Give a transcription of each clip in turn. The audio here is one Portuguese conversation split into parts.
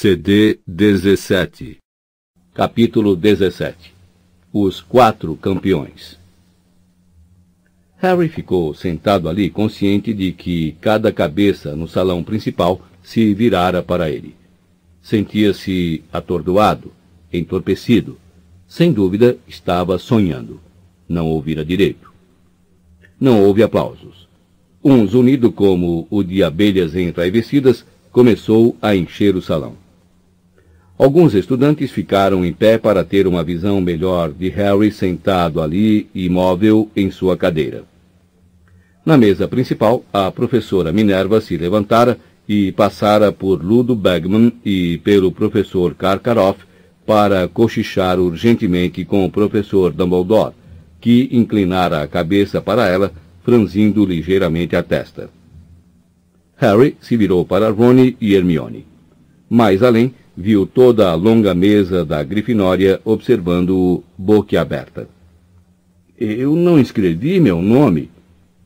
CD 17. Capítulo 17. Os 4 campeões. Harry ficou sentado ali consciente de que cada cabeça no salão principal se virara para ele. Sentia-se atordoado, entorpecido. Sem dúvida, estava sonhando. Não ouvira direito. Não houve aplausos. Um zunido como o de abelhas enraivecidas começou a encher o salão. Alguns estudantes ficaram em pé para ter uma visão melhor de Harry sentado ali, imóvel, em sua cadeira. Na mesa principal, a professora Minerva se levantara e passara por Ludo Bagman e pelo professor Karkaroff para cochichar urgentemente com o professor Dumbledore, que inclinara a cabeça para ela, franzindo ligeiramente a testa. Harry se virou para Rony e Hermione. Mais além, viu toda a longa mesa da Grifinória observando-o boquiaberta. Eu não escrevi meu nome,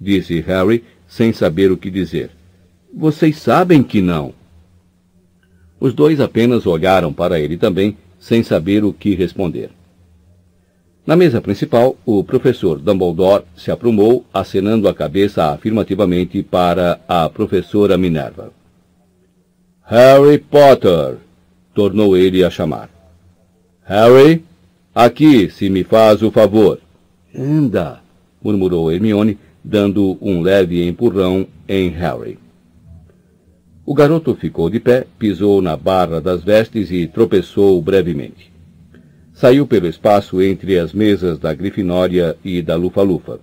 disse Harry, sem saber o que dizer. Vocês sabem que não. Os dois apenas olharam para ele também, sem saber o que responder. Na mesa principal, o professor Dumbledore se aprumou, acenando a cabeça afirmativamente para a professora Minerva. Harry Potter! Tornou ele a chamar. Harry, aqui, se me faz o favor. Anda, murmurou Hermione, dando um leve empurrão em Harry. O garoto ficou de pé, pisou na barra das vestes e tropeçou brevemente. Saiu pelo espaço entre as mesas da Grifinória e da Lufa-Lufa.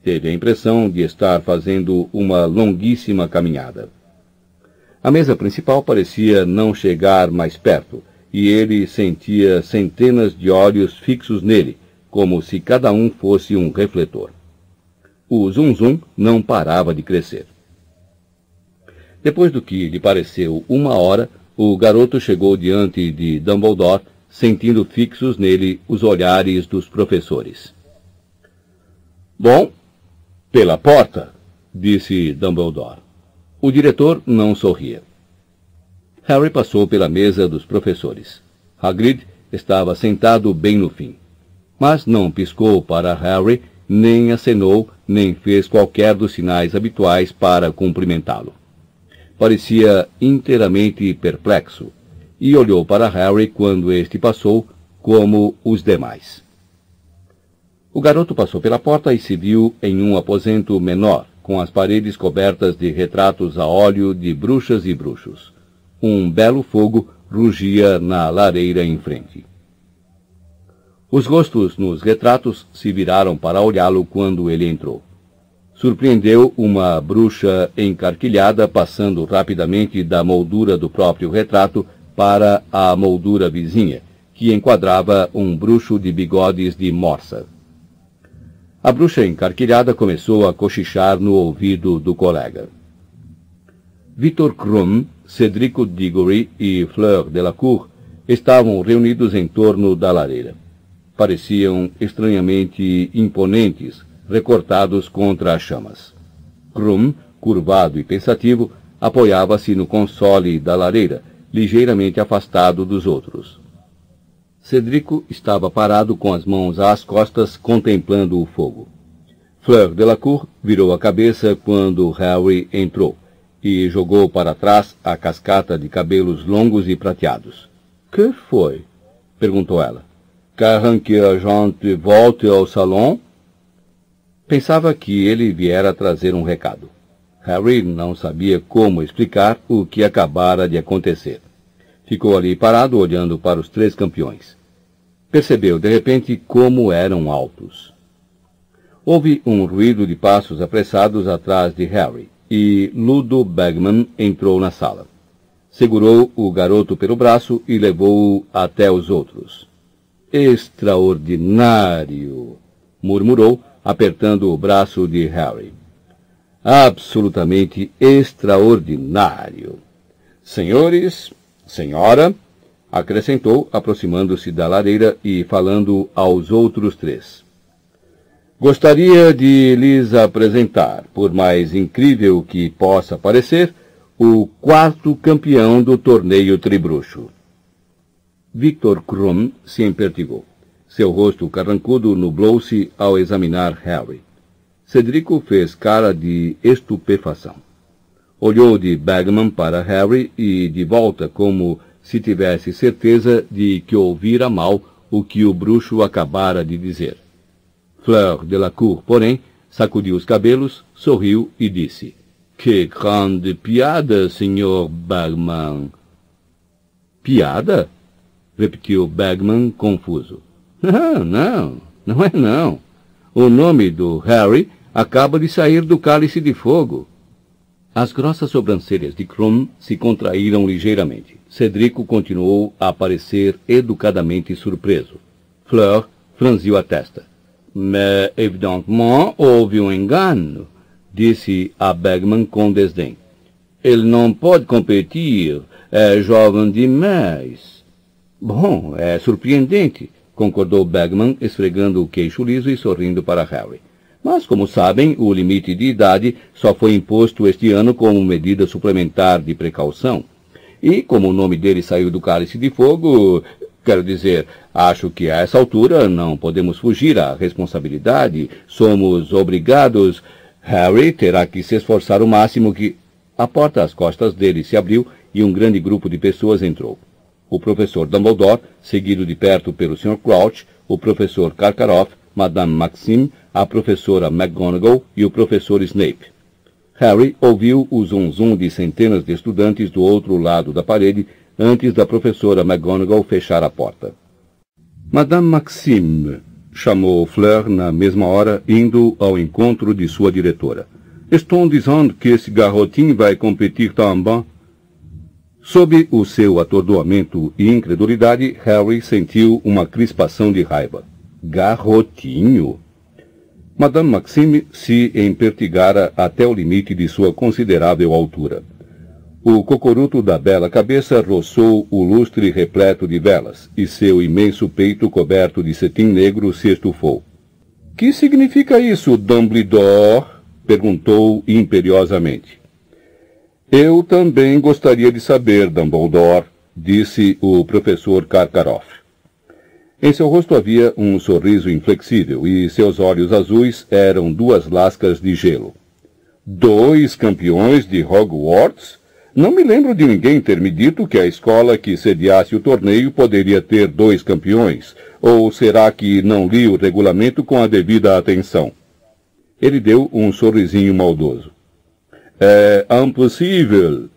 Teve a impressão de estar fazendo uma longuíssima caminhada. A mesa principal parecia não chegar mais perto, e ele sentia centenas de olhos fixos nele, como se cada um fosse um refletor. O zum-zum não parava de crescer. Depois do que lhe pareceu 1 hora, o garoto chegou diante de Dumbledore, sentindo fixos nele os olhares dos professores. Bom, pela porta, disse Dumbledore. O diretor não sorria. Harry passou pela mesa dos professores. Hagrid estava sentado bem no fim. Mas não piscou para Harry, nem acenou, nem fez qualquer dos sinais habituais para cumprimentá-lo. Parecia inteiramente perplexo, e olhou para Harry quando este passou, como os demais. O garoto passou pela porta e se viu em um aposento menor, com as paredes cobertas de retratos a óleo de bruxas e bruxos. Um belo fogo rugia na lareira em frente. Os rostos nos retratos se viraram para olhá-lo quando ele entrou. Surpreendeu uma bruxa encarquilhada passando rapidamente da moldura do próprio retrato para a moldura vizinha, que enquadrava um bruxo de bigodes de morsa. A bruxa encarquilhada começou a cochichar no ouvido do colega. Victor Krum, Cedrico Diggory e Fleur Delacour estavam reunidos em torno da lareira. Pareciam estranhamente imponentes, recortados contra as chamas. Krum, curvado e pensativo, apoiava-se no console da lareira, ligeiramente afastado dos outros. Cedrico estava parado com as mãos às costas, contemplando o fogo. Fleur Delacour virou a cabeça quando Harry entrou e jogou para trás a cascata de cabelos longos e prateados. — Que foi? — perguntou ela. — Querem que a gente volte ao salão? Pensava que ele viera trazer um recado. Harry não sabia como explicar o que acabara de acontecer. Ficou ali parado, olhando para os 3 campeões. Percebeu, de repente, como eram altos. Houve um ruído de passos apressados atrás de Harry, e Ludo Bagman entrou na sala. Segurou o garoto pelo braço e levou-o até os outros. — Extraordinário! Murmurou, apertando o braço de Harry. — Absolutamente extraordinário! Senhores, senhora, acrescentou, aproximando-se da lareira e falando aos outros 3. Gostaria de lhes apresentar, por mais incrível que possa parecer, o quarto campeão do torneio tribruxo. Victor Krum se empertigou. Seu rosto carrancudo nublou-se ao examinar Harry. Cedrico fez cara de estupefação. Olhou de Bagman para Harry e de volta como se tivesse certeza de que ouvira mal o que o bruxo acabara de dizer. Fleur Delacour, porém, sacudiu os cabelos, sorriu e disse: "Que grande piada, Sr. Bagman." "Piada?" repetiu Bagman, confuso. Não é não. O nome do Harry acaba de sair do cálice de fogo." As grossas sobrancelhas de Krum se contraíram ligeiramente. Cedrico continuou a parecer educadamente surpreso. Fleur franziu a testa. "Mais, evidentemente, houve um engano", disse a Bagman com desdém. "Ele não pode competir, é jovem demais." "Bom, é surpreendente", concordou Bagman, esfregando o queixo liso e sorrindo para Harry. "Mas, como sabem, o limite de idade só foi imposto este ano como medida suplementar de precaução. E, como o nome dele saiu do cálice de fogo, quero dizer, acho que a essa altura não podemos fugir à responsabilidade. Somos obrigados. Harry terá que se esforçar o máximo que..." A porta às costas dele se abriu e um grande grupo de pessoas entrou. O professor Dumbledore, seguido de perto pelo Sr. Crouch, o professor Karkaroff, Madame Maxime, a professora McGonagall e o professor Snape. Harry ouviu o zum-zum de centenas de estudantes do outro lado da parede antes da professora McGonagall fechar a porta. "Madame Maxime", chamou Fleur na mesma hora, indo ao encontro de sua diretora. "Estão dizendo que esse garotinho vai competir também?" Sob o seu atordoamento e incredulidade, Harry sentiu uma crispação de raiva. Garotinho? Madame Maxime se empertigara até o limite de sua considerável altura. O cocoruto da bela cabeça roçou o lustre repleto de velas, e seu imenso peito coberto de cetim negro se estufou. "Que significa isso, Dumbledore?" perguntou imperiosamente. "Eu também gostaria de saber, Dumbledore", disse o professor Karkaroff. Em seu rosto havia um sorriso inflexível e seus olhos azuis eram duas lascas de gelo. "2 campeões de Hogwarts? Não me lembro de ninguém ter me dito que a escola que sediasse o torneio poderia ter 2 campeões. Ou será que não li o regulamento com a devida atenção?" Ele deu um sorrisinho maldoso. "É impossível!"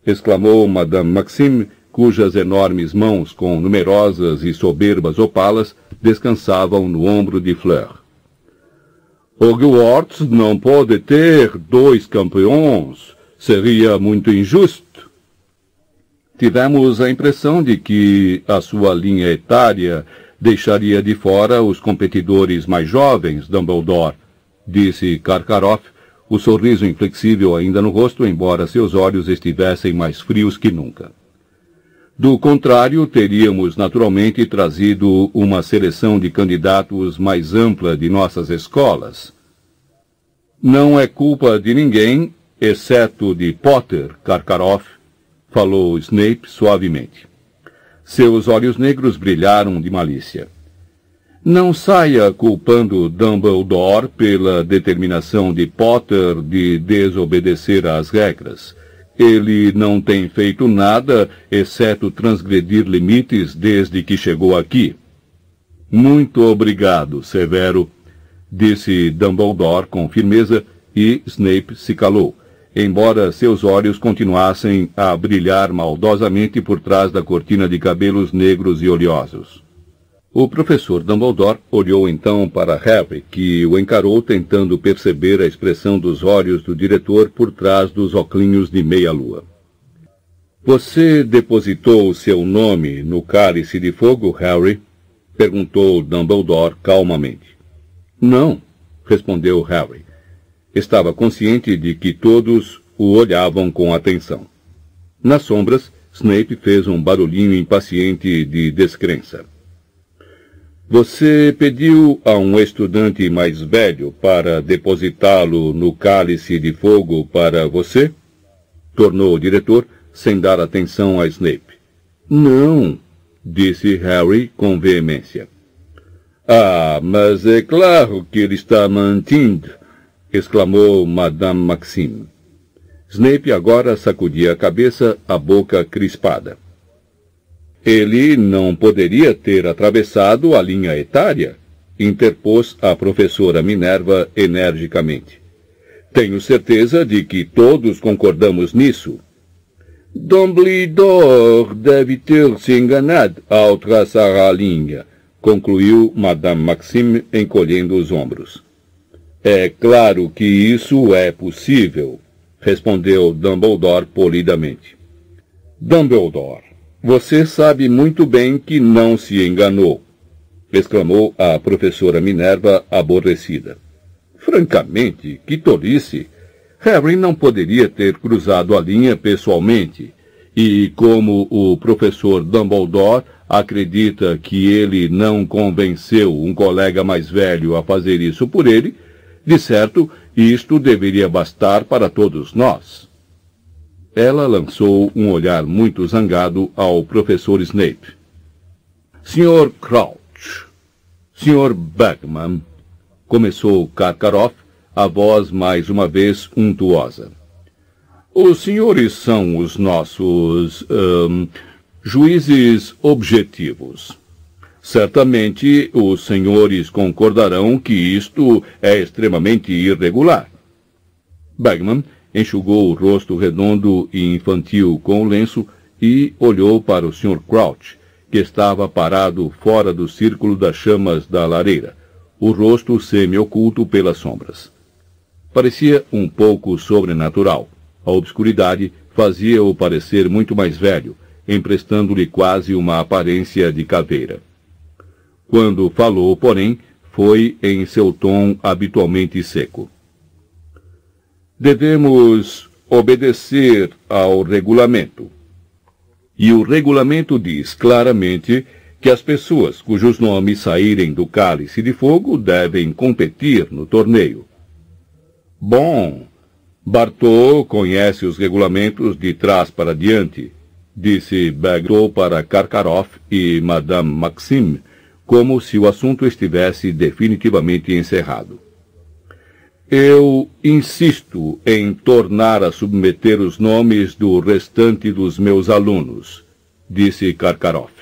exclamou Madame Maxime, cujas enormes mãos, com numerosas e soberbas opalas, descansavam no ombro de Fleur. "Hogwarts não pode ter 2 campeões. Seria muito injusto." "Tivemos a impressão de que a sua linha etária deixaria de fora os competidores mais jovens, Dumbledore", disse Karkaroff, o sorriso inflexível ainda no rosto, embora seus olhos estivessem mais frios que nunca. "Do contrário, teríamos naturalmente trazido uma seleção de candidatos mais ampla de nossas escolas." "Não é culpa de ninguém, exceto de Potter, Karkaroff", falou Snape suavemente. Seus olhos negros brilharam de malícia. "Não saia culpando Dumbledore pela determinação de Potter de desobedecer às regras. Ele não tem feito nada, exceto transgredir limites desde que chegou aqui." "Muito obrigado, Severo", disse Dumbledore com firmeza, e Snape se calou, embora seus olhos continuassem a brilhar maldosamente por trás da cortina de cabelos negros e oleosos. O professor Dumbledore olhou então para Harry, que o encarou tentando perceber a expressão dos olhos do diretor por trás dos óculos de meia-lua. "Você depositou seu nome no cálice de fogo, Harry?" perguntou Dumbledore calmamente. "Não", respondeu Harry. Estava consciente de que todos o olhavam com atenção. Nas sombras, Snape fez um barulhinho impaciente de descrença. "Você pediu a um estudante mais velho para depositá-lo no cálice de fogo para você?" tornou o diretor, sem dar atenção a Snape. Não, disse Harry com veemência. Ah, mas é claro que ele está mentindo, exclamou Madame Maxime. Snape agora sacudia a cabeça, a boca crispada. Ele não poderia ter atravessado a linha etária, interpôs a professora Minerva energicamente. Tenho certeza de que todos concordamos nisso. Dumbledore deve ter se enganado ao traçar a linha, concluiu Madame Maxime, encolhendo os ombros. É claro que isso é possível, respondeu Dumbledore polidamente. Dumbledore, você sabe muito bem que não se enganou, exclamou a professora Minerva aborrecida. Francamente, que tolice! Harry não poderia ter cruzado a linha pessoalmente, e como o professor Dumbledore acredita que ele não convenceu um colega mais velho a fazer isso por ele, de certo, isto deveria bastar para todos nós. Ela lançou um olhar muito zangado ao professor Snape. Sr. Crouch, Sr. Bagman, começou Karkaroff, a voz mais uma vez untuosa. Os senhores são os nossos juízes objetivos. Certamente os senhores concordarão que isto é extremamente irregular. Bagman enxugou o rosto redondo e infantil com o lenço e olhou para o Sr. Crouch, que estava parado fora do círculo das chamas da lareira, o rosto semi-oculto pelas sombras. Parecia um pouco sobrenatural. A obscuridade fazia-o parecer muito mais velho, emprestando-lhe quase uma aparência de caveira. Quando falou, porém, foi em seu tom habitualmente seco. Devemos obedecer ao regulamento. E o regulamento diz claramente que as pessoas cujos nomes saírem do Cálice de Fogo devem competir no torneio. Bom, Bartô conhece os regulamentos de trás para diante, disse Bagman para Karkaroff e Madame Maxime, como se o assunto estivesse definitivamente encerrado. Eu insisto em tornar a submeter os nomes do restante dos meus alunos, disse Karkaroff.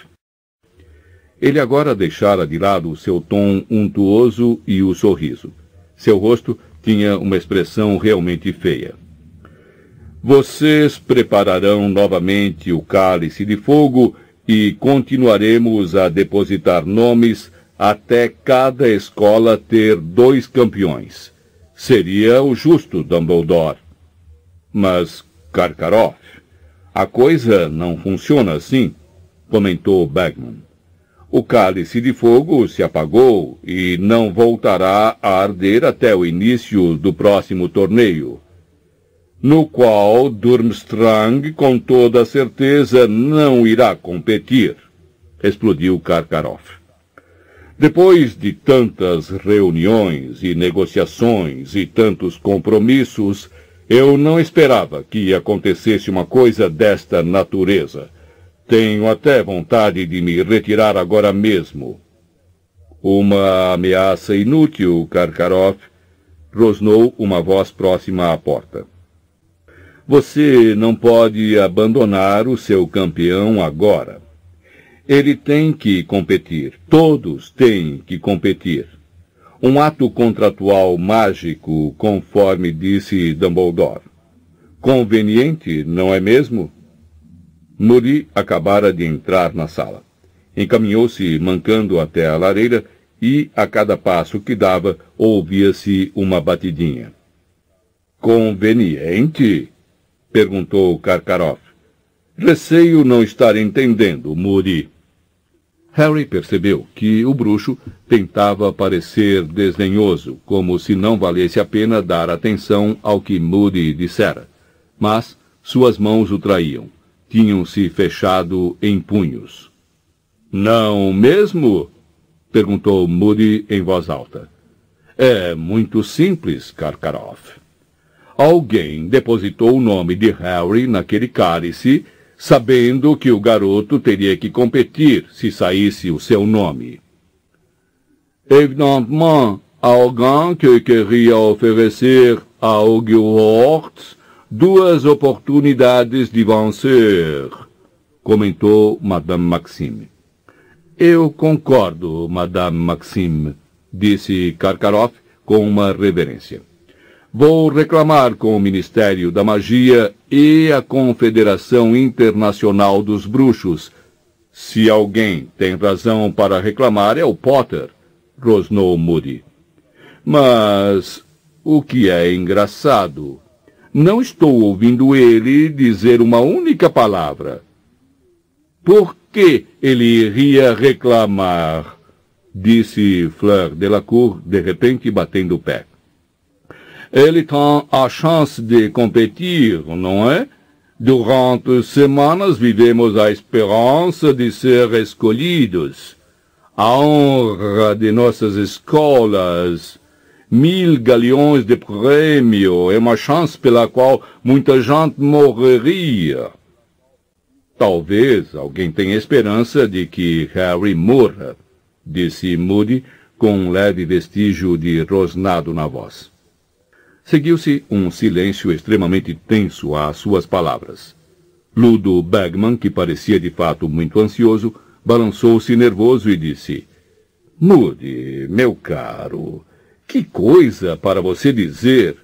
Ele agora deixara de lado o seu tom untuoso e o sorriso. Seu rosto tinha uma expressão realmente feia. Vocês prepararão novamente o Cálice de Fogo e continuaremos a depositar nomes até cada escola ter 2 campeões. Seria o justo, Dumbledore. Mas, Karkaroff, a coisa não funciona assim, comentou Bagman. O Cálice de Fogo se apagou e não voltará a arder até o início do próximo torneio, no qual Durmstrang, com toda certeza, não irá competir, explodiu Karkaroff. Depois de tantas reuniões e negociações e tantos compromissos, eu não esperava que acontecesse uma coisa desta natureza. Tenho até vontade de me retirar agora mesmo. Uma ameaça inútil, Karkaroff, rosnou uma voz próxima à porta. Você não pode abandonar o seu campeão agora. Ele tem que competir. Todos têm que competir. Um ato contratual mágico, conforme disse Dumbledore. Conveniente, não é mesmo? Moody acabara de entrar na sala. Encaminhou-se mancando até a lareira e, a cada passo que dava, ouvia-se uma batidinha. Conveniente? Perguntou Karkaroff. Receio não estar entendendo, Moody. Harry percebeu que o bruxo tentava parecer desdenhoso, como se não valesse a pena dar atenção ao que Moody dissera. Mas suas mãos o traíam. Tinham-se fechado em punhos. Não mesmo? Perguntou Moody em voz alta. É muito simples, Karkaroff. Alguém depositou o nome de Harry naquele cálice, sabendo que o garoto teria que competir se saísse o seu nome. Evidentemente, alguém que queria oferecer a Hogwarts 2 oportunidades de vencer, comentou Madame Maxime. Eu concordo, Madame Maxime, disse Karkaroff com uma reverência. Vou reclamar com o Ministério da Magia e a Confederação Internacional dos Bruxos. Se alguém tem razão para reclamar é o Potter, rosnou Moody. Mas o que é engraçado, não estou ouvindo ele dizer uma única palavra. Por que ele iria reclamar? Disse Fleur Delacour, de repente batendo o pé. Ele tem a chance de competir, não é? Durante semanas vivemos a esperança de ser escolhidos. A honra de nossas escolas, 1000 galeões de prêmio, é uma chance pela qual muita gente morreria. Talvez alguém tenha esperança de que Harry morra, disse Moody com um leve vestígio de rosnado na voz. Seguiu-se um silêncio extremamente tenso às suas palavras. Ludo Bagman, que parecia de fato muito ansioso, balançou-se nervoso e disse: Moody, meu caro, que coisa para você dizer!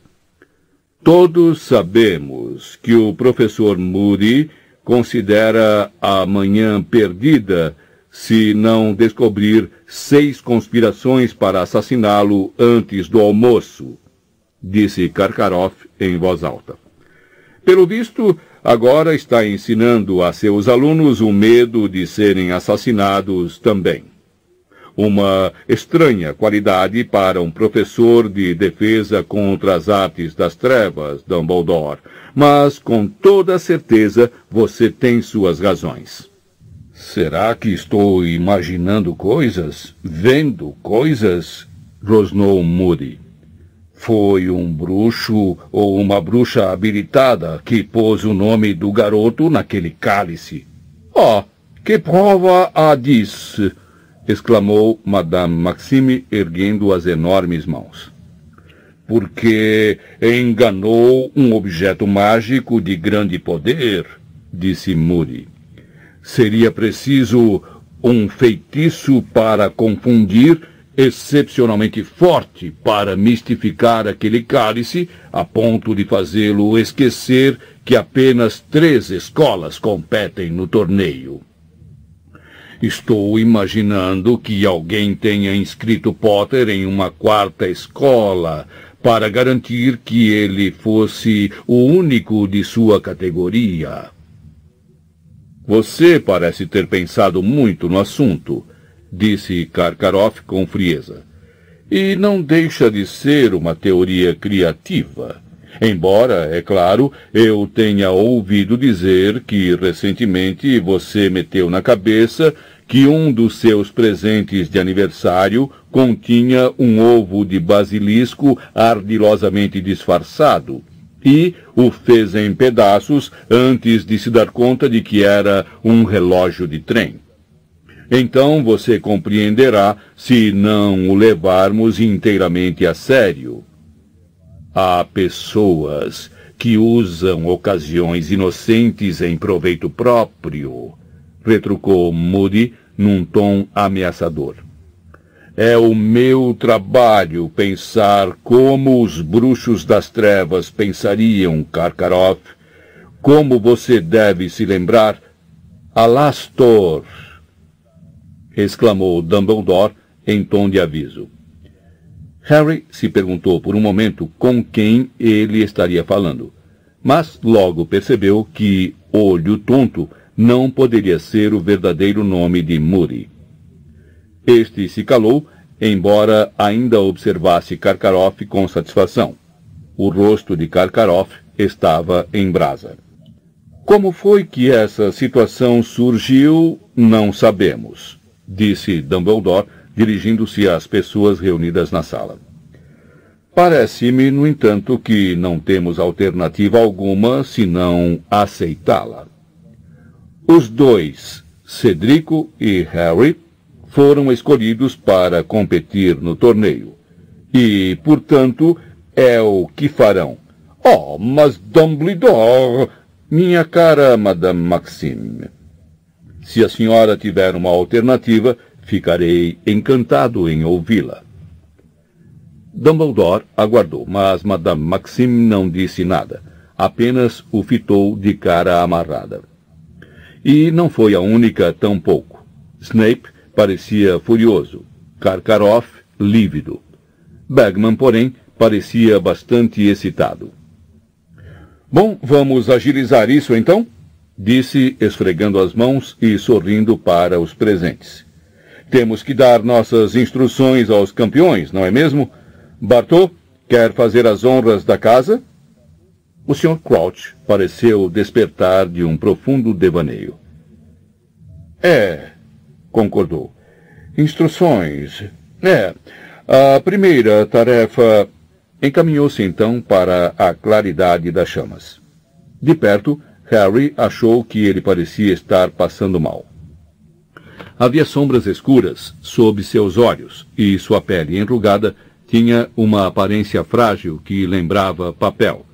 Todos sabemos que o professor Moody considera a manhã perdida se não descobrir 6 conspirações para assassiná-lo antes do almoço, disse Karkaroff em voz alta. Pelo visto, agora está ensinando a seus alunos o medo de serem assassinados também. Uma estranha qualidade para um professor de defesa contra as artes das trevas, Dumbledore, mas com toda certeza você tem suas razões. Será que estou imaginando coisas? Vendo coisas? Rosnou Moody. Foi um bruxo ou uma bruxa habilitada que pôs o nome do garoto naquele cálice. Oh, que prova há disso? Exclamou Madame Maxime, erguendo as enormes mãos. Porque enganou um objeto mágico de grande poder, disse Moody. Seria preciso um feitiço para confundir, excepcionalmente forte para mistificar aquele cálice, a ponto de fazê-lo esquecer que apenas 3 escolas competem no torneio. Estou imaginando que alguém tenha inscrito Potter em uma 4ª escola para garantir que ele fosse o único de sua categoria. Você parece ter pensado muito no assunto, disse Karkaroff com frieza. E não deixa de ser uma teoria criativa. Embora, é claro, eu tenha ouvido dizer que recentemente você meteu na cabeça que um dos seus presentes de aniversário continha um ovo de basilisco ardilosamente disfarçado e o fez em pedaços antes de se dar conta de que era um relógio de trem. Então você compreenderá se não o levarmos inteiramente a sério. Há pessoas que usam ocasiões inocentes em proveito próprio, retrucou Moody num tom ameaçador. É o meu trabalho pensar como os bruxos das trevas pensariam, Karkaroff. Como você deve se lembrar, Alastor, exclamou Dumbledore em tom de aviso. Harry se perguntou por um momento com quem ele estaria falando, mas logo percebeu que Olho Tonto não poderia ser o verdadeiro nome de Moody. Este se calou, embora ainda observasse Karkaroff com satisfação. O rosto de Karkaroff estava em brasa. Como foi que essa situação surgiu, não sabemos, disse Dumbledore, dirigindo-se às pessoas reunidas na sala. Parece-me, no entanto, que não temos alternativa alguma senão aceitá-la. Os dois, Cedrico e Harry, foram escolhidos para competir no torneio. E, portanto, é o que farão. Oh, mas Dumbledore, minha cara Madame Maxime. Se a senhora tiver uma alternativa, ficarei encantado em ouvi-la. Dumbledore aguardou, mas Madame Maxime não disse nada, apenas o fitou de cara amarrada. E não foi a única tampouco. Snape parecia furioso, Karkaroff lívido. Bagman, porém, parecia bastante excitado. Bom, vamos agilizar isso então? Disse, esfregando as mãos e sorrindo para os presentes. Temos que dar nossas instruções aos campeões, não é mesmo? Bartô, quer fazer as honras da casa? O Sr. Crouch pareceu despertar de um profundo devaneio. Concordou. Instruções. A primeira tarefa... Encaminhou-se então para a claridade das chamas. De perto, Harry achou que ele parecia estar passando mal. Havia sombras escuras sob seus olhos e sua pele enrugada tinha uma aparência frágil que lembrava papel,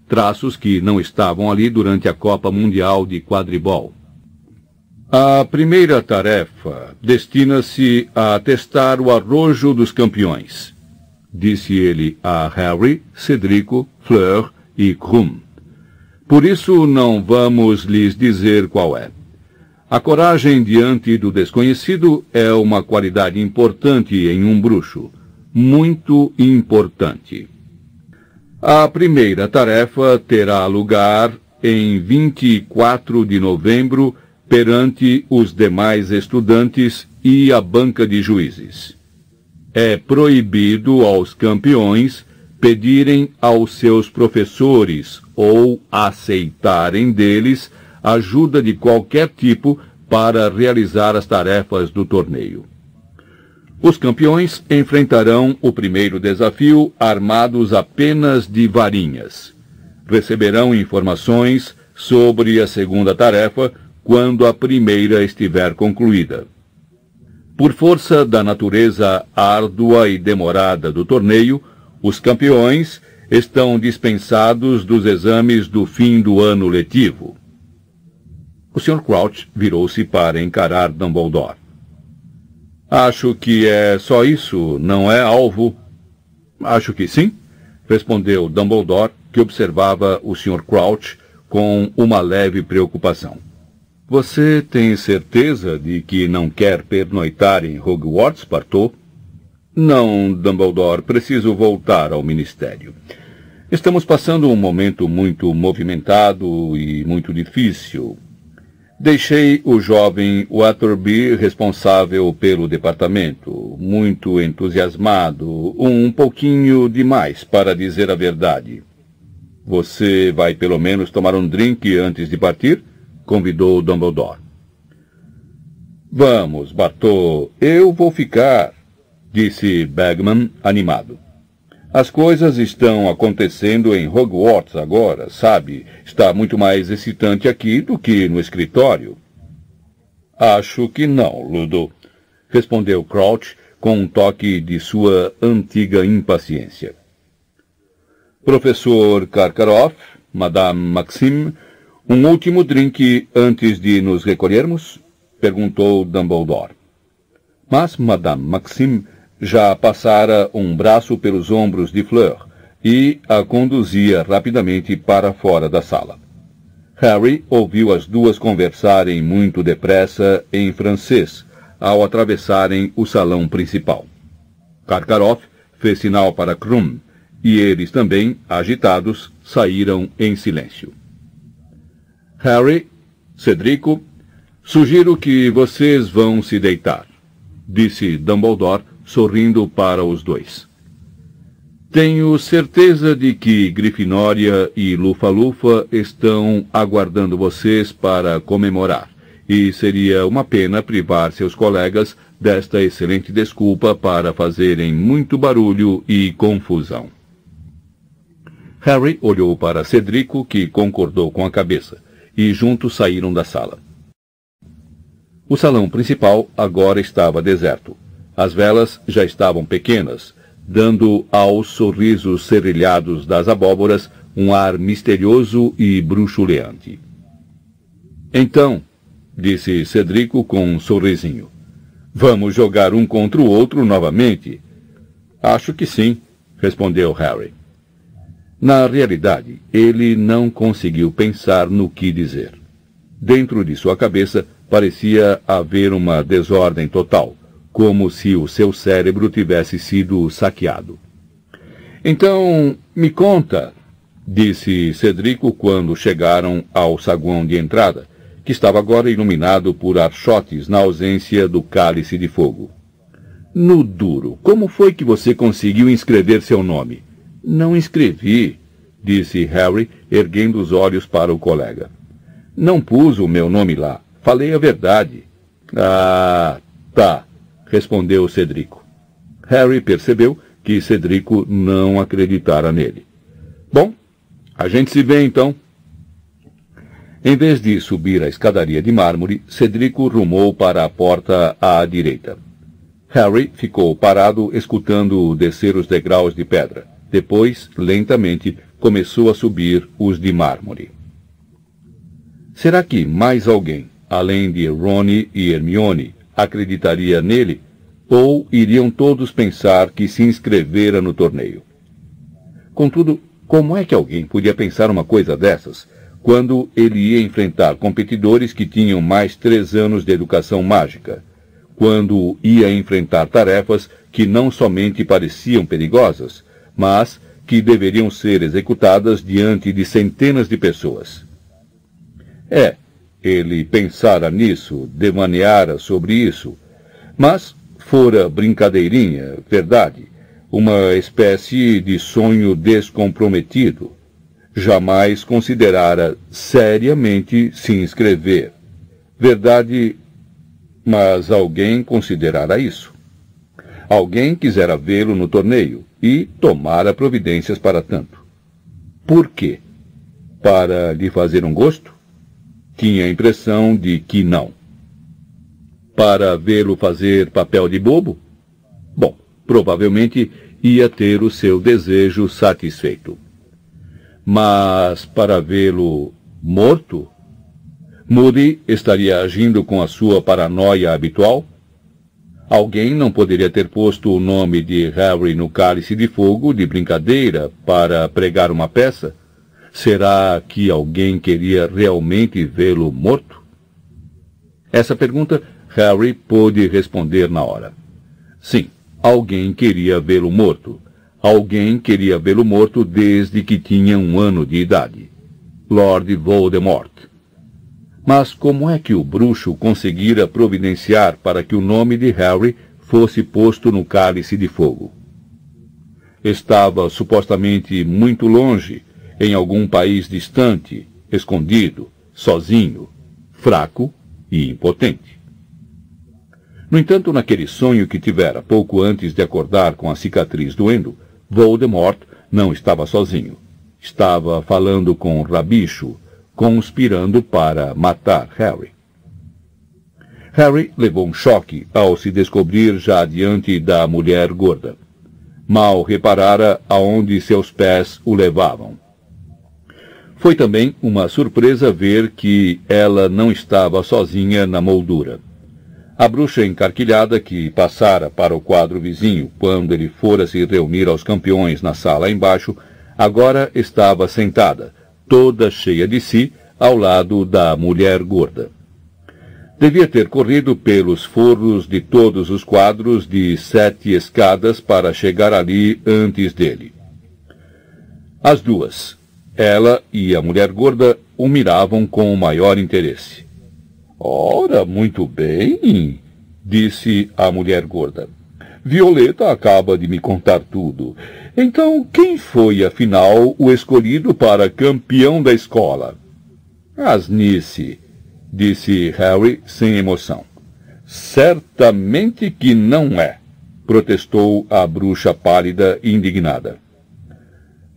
traços que não estavam ali durante a Copa Mundial de Quadribol. A primeira tarefa destina-se a testar o arrojo dos campeões, disse ele a Harry, Cedrico, Fleur e Krum. Por isso não vamos lhes dizer qual é. A coragem diante do desconhecido é uma qualidade importante em um bruxo, muito importante. A primeira tarefa terá lugar em 24 de novembro perante os demais estudantes e a banca de juízes. É proibido aos campeões pedirem aos seus professores ou aceitarem deles ajuda de qualquer tipo para realizar as tarefas do torneio. Os campeões enfrentarão o primeiro desafio armados apenas de varinhas. Receberão informações sobre a segunda tarefa quando a primeira estiver concluída. Por força da natureza árdua e demorada do torneio, os campeões estão dispensados dos exames do fim do ano letivo. O Sr. Crouch virou-se para encarar Dumbledore. Acho que é só isso, não é, alvo? Acho que sim, respondeu Dumbledore, que observava o Sr. Crouch com uma leve preocupação. Você tem certeza de que não quer pernoitar em Hogwarts, Bartô? Não, Dumbledore, preciso voltar ao ministério. Estamos passando um momento muito movimentado e muito difícil. Deixei o jovem Watterby responsável pelo departamento, muito entusiasmado, um pouquinho demais, para dizer a verdade. Você vai pelo menos tomar um drink antes de partir? Convidou Dumbledore. Vamos, Bartô, eu vou ficar, disse Bagman, animado. As coisas estão acontecendo em Hogwarts agora, sabe? Está muito mais excitante aqui do que no escritório. Acho que não, Ludo, respondeu Crouch com um toque de sua antiga impaciência. Professor Karkaroff, Madame Maxime, um último drink antes de nos recolhermos? Perguntou Dumbledore. Mas Madame Maxime já passara um braço pelos ombros de Fleur e a conduzia rapidamente para fora da sala. Harry ouviu as duas conversarem muito depressa em francês ao atravessarem o salão principal. Karkaroff fez sinal para Krum e eles também, agitados, saíram em silêncio. Harry, Cedrico, sugiro que vocês vão se deitar, disse Dumbledore, sorrindo para os dois. Tenho certeza de que Grifinória e Lufa-Lufa estão aguardando vocês para comemorar, e seria uma pena privar seus colegas desta excelente desculpa para fazerem muito barulho e confusão. Harry olhou para Cedrico, que concordou com a cabeça, e juntos saíram da sala. O salão principal agora estava deserto. As velas já estavam pequenas, dando aos sorrisos serrilhados das abóboras um ar misterioso e bruxuleante. Então, disse Cedrico com um sorrisinho, vamos jogar um contra o outro novamente? Acho que sim, respondeu Harry. Na realidade, ele não conseguiu pensar no que dizer. Dentro de sua cabeça parecia haver uma desordem total, como se o seu cérebro tivesse sido saqueado. Então, me conta, disse Cedrico quando chegaram ao saguão de entrada, que estava agora iluminado por archotes na ausência do cálice de fogo. No duro, como foi que você conseguiu inscrever seu nome? Não escrevi, disse Harry, erguendo os olhos para o colega. Não pus o meu nome lá. Falei a verdade. Ah, tá, respondeu Cedrico. Harry percebeu que Cedrico não acreditara nele. Bom, a gente se vê então. Em vez de subir a escadaria de mármore, Cedrico rumou para a porta à direita. Harry ficou parado escutando descer os degraus de pedra. Depois, lentamente, começou a subir os de mármore. Será que mais alguém, além de Ron e Hermione, acreditaria nele? Ou iriam todos pensar que se inscrevera no torneio? Contudo, como é que alguém podia pensar uma coisa dessas, quando ele ia enfrentar competidores que tinham mais 3 anos de educação mágica? Quando ia enfrentar tarefas que não somente pareciam perigosas, mas que deveriam ser executadas diante de centenas de pessoas? Ele pensara nisso, devaneara sobre isso, mas fora brincadeirinha, verdade, uma espécie de sonho descomprometido. Jamais considerara seriamente se inscrever. Verdade, mas alguém considerara isso. Alguém quisera vê-lo no torneio e tomara providências para tanto. Por quê? Para lhe fazer um gosto? Tinha a impressão de que não. Para vê-lo fazer papel de bobo? Bom, provavelmente ia ter o seu desejo satisfeito. Mas para vê-lo morto? Moody estaria agindo com a sua paranoia habitual? Alguém não poderia ter posto o nome de Harry no cálice de fogo de brincadeira para pregar uma peça? Será que alguém queria realmente vê-lo morto? Essa pergunta Harry pôde responder na hora. Sim, alguém queria vê-lo morto. Alguém queria vê-lo morto desde que tinha 1 ano de idade. Lord Voldemort. Mas como é que o bruxo conseguira providenciar para que o nome de Harry fosse posto no cálice de fogo? Estava supostamente muito longe, em algum país distante, escondido, sozinho, fraco e impotente. No entanto, naquele sonho que tivera pouco antes de acordar com a cicatriz doendo, Voldemort não estava sozinho. Estava falando com Rabicho, conspirando para matar Harry. Harry levou um choque ao se descobrir já diante da mulher gorda. Mal reparara aonde seus pés o levavam. Foi também uma surpresa ver que ela não estava sozinha na moldura. A bruxa encarquilhada que passara para o quadro vizinho quando ele fora se reunir aos campeões na sala embaixo, agora estava sentada, toda cheia de si, ao lado da mulher gorda. Devia ter corrido pelos forros de todos os quadros de 7 escadas para chegar ali antes dele. As duas, ela e a mulher gorda, o miravam com o maior interesse. Ora, muito bem, disse a mulher gorda. Violeta acaba de me contar tudo. Então, quem foi, afinal, o escolhido para campeão da escola? Asnice, disse Harry sem emoção. Certamente que não é, protestou a bruxa pálida e indignada.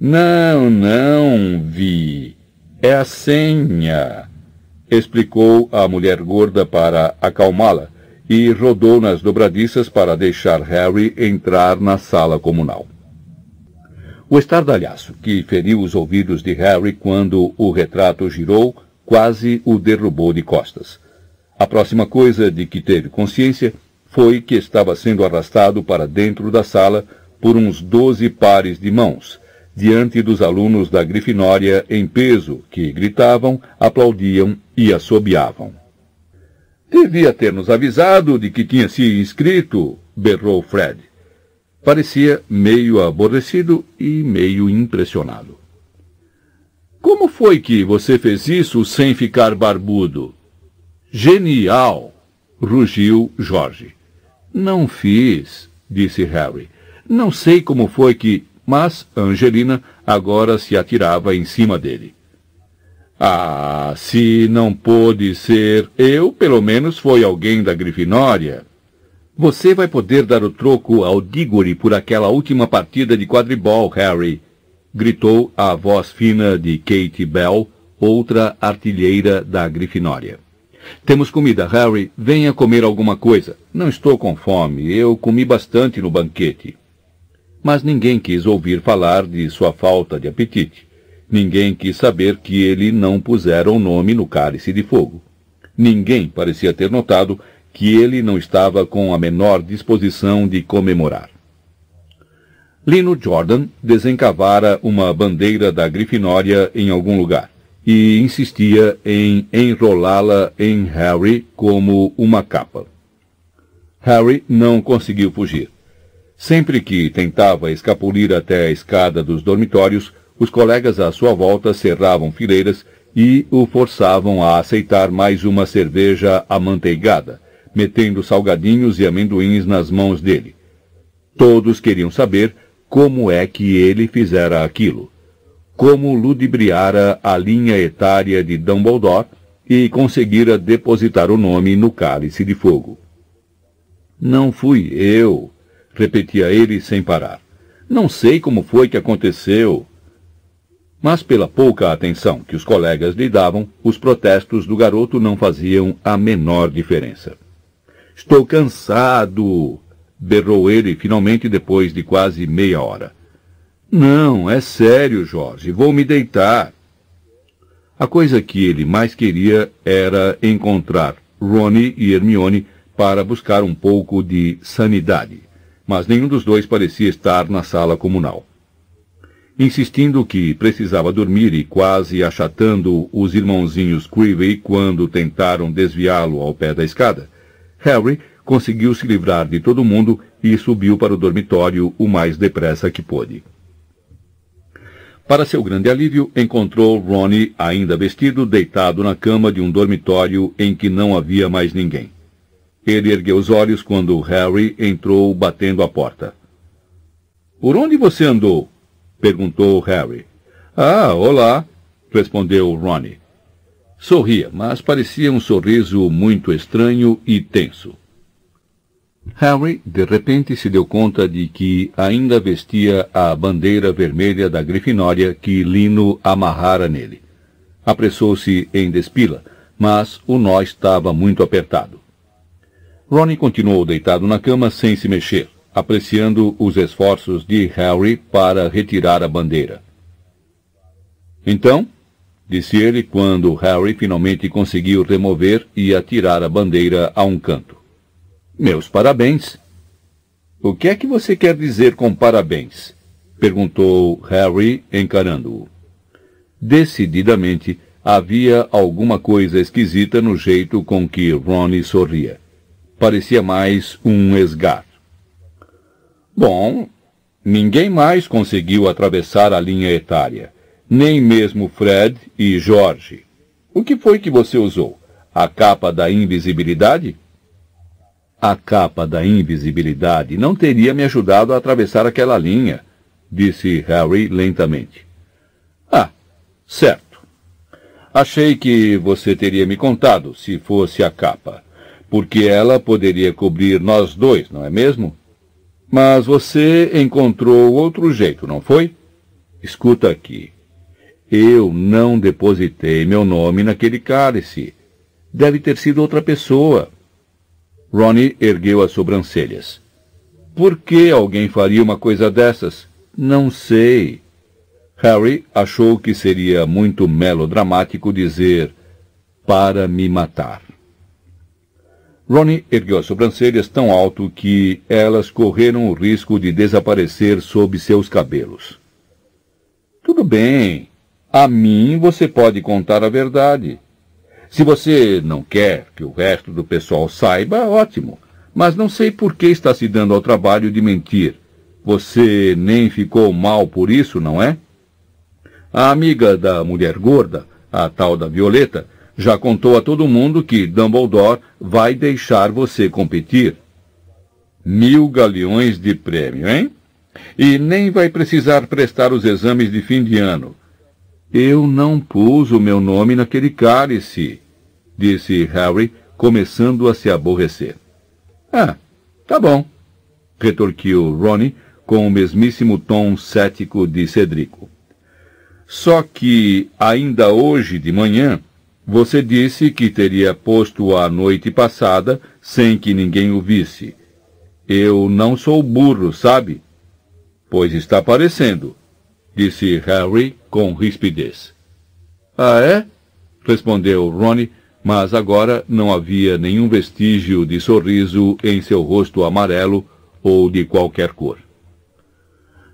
Não, não, Vi. É a senha, explicou a mulher gorda para acalmá-la, e rodou nas dobradiças para deixar Harry entrar na sala comunal. O estardalhaço que feriu os ouvidos de Harry quando o retrato girou quase o derrubou de costas. A próxima coisa de que teve consciência foi que estava sendo arrastado para dentro da sala por uns 12 pares de mãos, diante dos alunos da Grifinória em peso, que gritavam, aplaudiam e assobiavam. Devia ter nos avisado de que tinha se inscrito, berrou Fred. Parecia meio aborrecido e meio impressionado. Como foi que você fez isso sem ficar barbudo? Genial! Rugiu George. Não fiz, disse Harry. Não sei como foi que... Mas Angelina agora se atirava em cima dele. Ah, se não pôde ser eu, pelo menos foi alguém da Grifinória. Você vai poder dar o troco ao Diggory por aquela última partida de quadribol, Harry, gritou a voz fina de Kate Bell, outra artilheira da Grifinória. Temos comida, Harry. Venha comer alguma coisa. Não estou com fome. Eu comi bastante no banquete. Mas ninguém quis ouvir falar de sua falta de apetite. Ninguém quis saber que ele não pusera o nome no cálice de fogo. Ninguém parecia ter notado que ele não estava com a menor disposição de comemorar. Lino Jordan desencavara uma bandeira da Grifinória em algum lugar e insistia em enrolá-la em Harry como uma capa. Harry não conseguiu fugir. Sempre que tentava escapulir até a escada dos dormitórios, os colegas à sua volta cerravam fileiras e o forçavam a aceitar mais uma cerveja amanteigada, metendo salgadinhos e amendoins nas mãos dele. Todos queriam saber como é que ele fizera aquilo, como ludibriara a linha etária de Dumbledore e conseguira depositar o nome no cálice de fogo. Não fui eu, repetia ele sem parar. Não sei como foi que aconteceu. Mas pela pouca atenção que os colegas lhe davam, os protestos do garoto não faziam a menor diferença. Estou cansado, berrou ele finalmente depois de quase meia hora. Não, é sério, Jorge, vou me deitar. A coisa que ele mais queria era encontrar Rony e Hermione para buscar um pouco de sanidade, mas nenhum dos dois parecia estar na sala comunal. Insistindo que precisava dormir e quase achatando os irmãozinhos Creevey quando tentaram desviá-lo ao pé da escada, Harry conseguiu se livrar de todo mundo e subiu para o dormitório o mais depressa que pôde. Para seu grande alívio, encontrou Rony ainda vestido, deitado na cama de um dormitório em que não havia mais ninguém. Ele ergueu os olhos quando Harry entrou batendo a porta. — Por onde você andou? — perguntou Harry. — Ah, olá! — respondeu Rony. Sorria, mas parecia um sorriso muito estranho e tenso. Harry, de repente, se deu conta de que ainda vestia a bandeira vermelha da Grifinória que Lino amarrara nele. Apressou-se em despila, mas o nó estava muito apertado. Rony continuou deitado na cama sem se mexer, apreciando os esforços de Harry para retirar a bandeira. — Então? — disse ele quando Harry finalmente conseguiu remover e atirar a bandeira a um canto. — Meus parabéns! — O que é que você quer dizer com parabéns? — perguntou Harry, encarando-o. Decididamente, havia alguma coisa esquisita no jeito com que Rony sorria. Parecia mais um esgar. — Bom, ninguém mais conseguiu atravessar a linha etária, nem mesmo Fred e George. O que foi que você usou? A capa da invisibilidade? A capa da invisibilidade não teria me ajudado a atravessar aquela linha, disse Harry lentamente. Ah, certo. Achei que você teria me contado se fosse a capa, porque ela poderia cobrir nós dois, não é mesmo? Mas você encontrou outro jeito, não foi? escuta aqui. Eu não depositei meu nome naquele cálice. Deve ter sido outra pessoa. Ronnie ergueu as sobrancelhas. Por que alguém faria uma coisa dessas? Não sei. Harry achou que seria muito melodramático dizer para me matar. Ronnie ergueu as sobrancelhas tão alto que elas correram o risco de desaparecer sob seus cabelos. Tudo bem. A mim você pode contar a verdade. Se você não quer que o resto do pessoal saiba, ótimo. Mas não sei por que está se dando ao trabalho de mentir. Você nem ficou mal por isso, não é? A amiga da mulher gorda, a tal da Violeta, já contou a todo mundo que Dumbledore vai deixar você competir. 1000 galeões de prêmio, hein? E nem vai precisar prestar os exames de fim de ano. Eu não pus o meu nome naquele cálice, disse Harry, começando a se aborrecer. Ah, tá bom, retorquiu Ronnie com o mesmíssimo tom cético de Cedrico. Só que, ainda hoje de manhã, você disse que teria posto a noite passada sem que ninguém o visse. Eu não sou burro, sabe? Pois está parecendo, disse Harry com rispidez. Ah, é? Respondeu Ronnie, mas agora não havia nenhum vestígio de sorriso em seu rosto amarelo ou de qualquer cor.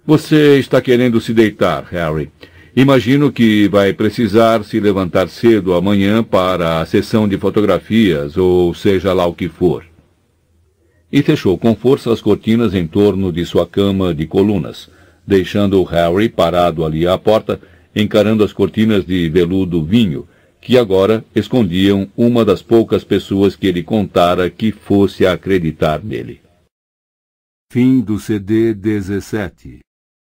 Você está querendo se deitar, Harry. Imagino que vai precisar se levantar cedo amanhã para a sessão de fotografias, ou seja lá o que for. E fechou com força as cortinas em torno de sua cama de colunas, deixando Harry parado ali à porta, encarando as cortinas de veludo vinho, que agora escondiam uma das poucas pessoas que ele contara que fosse acreditar nele. Fim do CD 17.